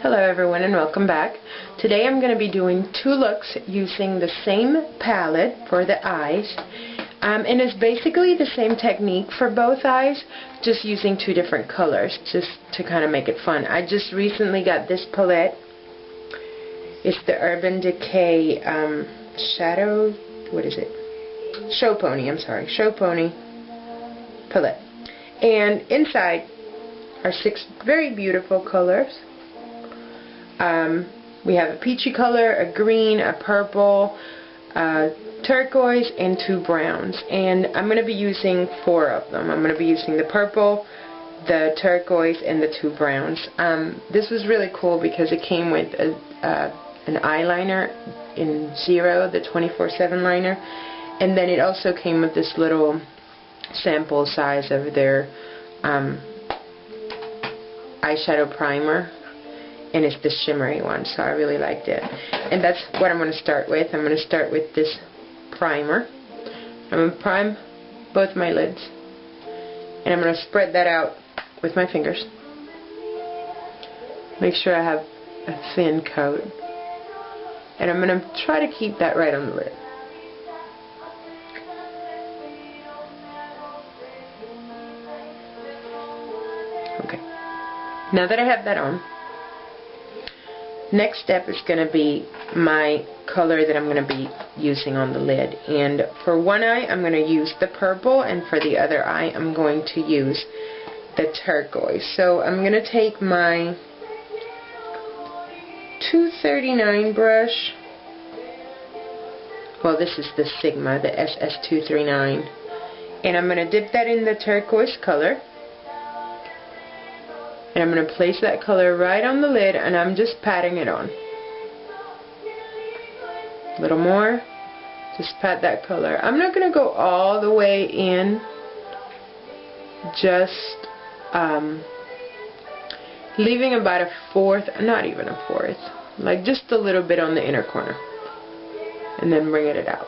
Hello everyone and welcome back. Today I'm going to be doing two looks using the same palette for the eyes. And it's basically the same technique for both eyes, just using two different colors, just to kind of make it fun. I just recently got this palette. It's the Urban Decay Shadow, what is it? Show Pony, I'm sorry, Show Pony palette. And inside are 6 very beautiful colors. We have a peachy color, a green, a purple, turquoise, and 2 browns. And I'm going to be using 4 of them. I'm going to be using the purple, the turquoise, and the 2 browns. This was really cool because it came with an eyeliner in 0, the 24/7 liner. And then it also came with this little sample size of their eyeshadow primer. And it's the shimmery one, so I really liked it. And that's what I'm going to start with. I'm going to start with this primer. I'm going to prime both my lids. And I'm going to spread that out with my fingers. Make sure I have a thin coat. And I'm going to try to keep that right on the lid. Okay. Now that I have that on, next step is going to be my color that I'm going to be using on the lid. And for one eye I'm going to use the purple, and for the other eye I'm going to use the turquoise. So I'm going to take my 239 brush. Well, this is the Sigma, the SS239. And I'm going to dip that in the turquoise color. And I'm going to place that color right on the lid, and I'm just patting it on. A little more. Just pat that color. I'm not going to go all the way in. Just leaving about a 1/4, not even a 1/4. Like just a little bit on the inner corner. And then bringing it out.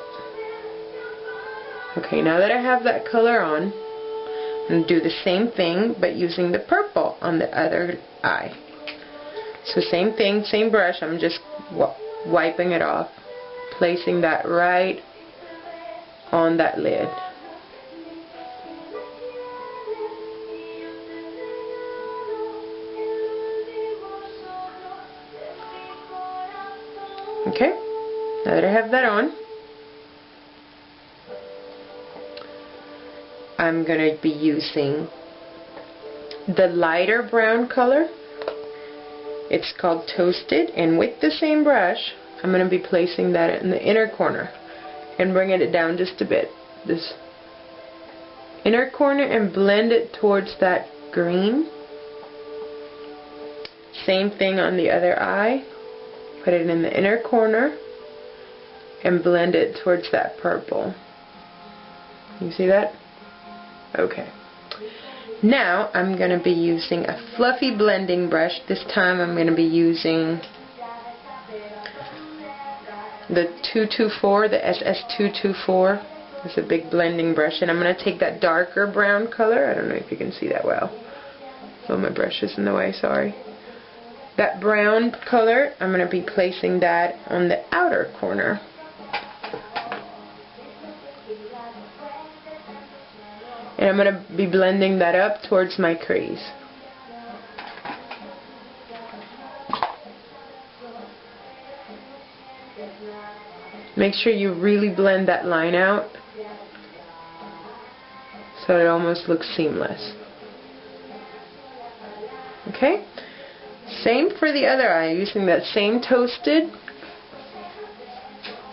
Okay, now that I have that color on, and do the same thing but using the purple on the other eye. So same thing, same brush, I'm just wiping it off, placing that right on that lid. Okay, now that I have that on, I'm going to be using the lighter brown color. It's called Toasted, and with the same brush I'm going to be placing that in the inner corner and bringing it down just a bit. This inner corner, and blend it towards that green. Same thing on the other eye. Put it in the inner corner and blend it towards that purple. You see that? Okay. Now I'm going to be using a fluffy blending brush. This time I'm going to be using the 224, the SS224. It's a big blending brush, and I'm going to take that darker brown color. I don't know if you can see that well. Oh, my brush is in the way, sorry. That brown color, I'm going to be placing that on the outer corner. And I'm going to be blending that up towards my crease. Make sure you really blend that line out so it almost looks seamless. Okay? Same for the other eye, using that same Toasted.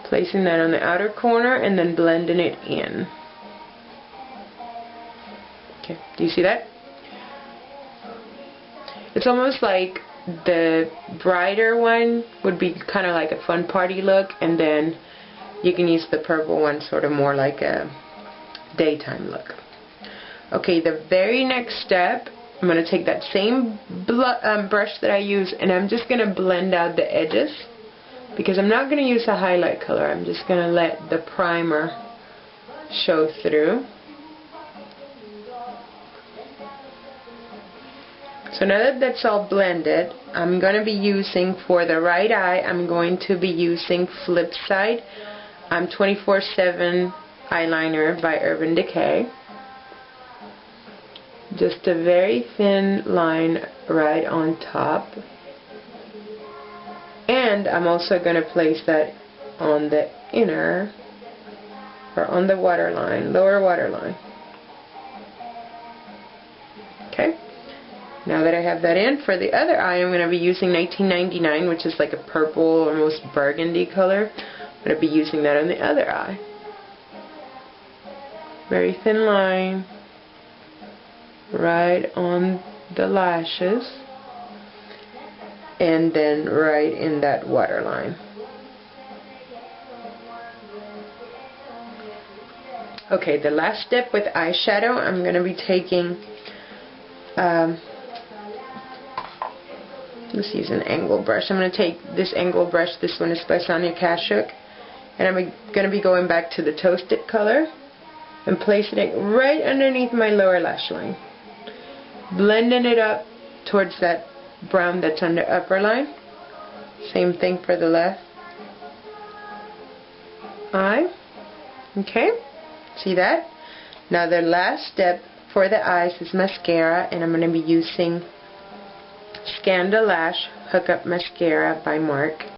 Placing that on the outer corner and then blending it in. Okay, do you see that? It's almost like the brighter one would be kind of like a fun party look, and then you can use the purple one sort of more like a daytime look. Okay, the very next step, I'm going to take that same brush that I use, and I'm just going to blend out the edges, because I'm not going to use a highlight color. I'm just going to let the primer show through. So now that that's all blended, I'm going to be using, for the right eye, I'm going to be using Flip Side 24/7 eyeliner by Urban Decay. Just a very thin line right on top. And I'm also going to place that on the inner, or on the waterline, lower waterline. Okay. Now that I have that in, for the other eye, I'm going to be using 1999, which is like a purple, almost burgundy color. I'm going to be using that on the other eye. Very thin line right on the lashes, and then right in that waterline. Okay, the last step with eyeshadow, I'm going to be taking, let's use an angle brush. I'm going to take this angle brush, this one is by Sonia Kashuk, and I'm going to be going back to the Toasted color and placing it right underneath my lower lash line. Blending it up towards that brown that's on the upper line. Same thing for the left eye. Okay, see that? Now the last step for the eyes is mascara, and I'm going to be using Scandal Lash Hookup Mascara by Mark.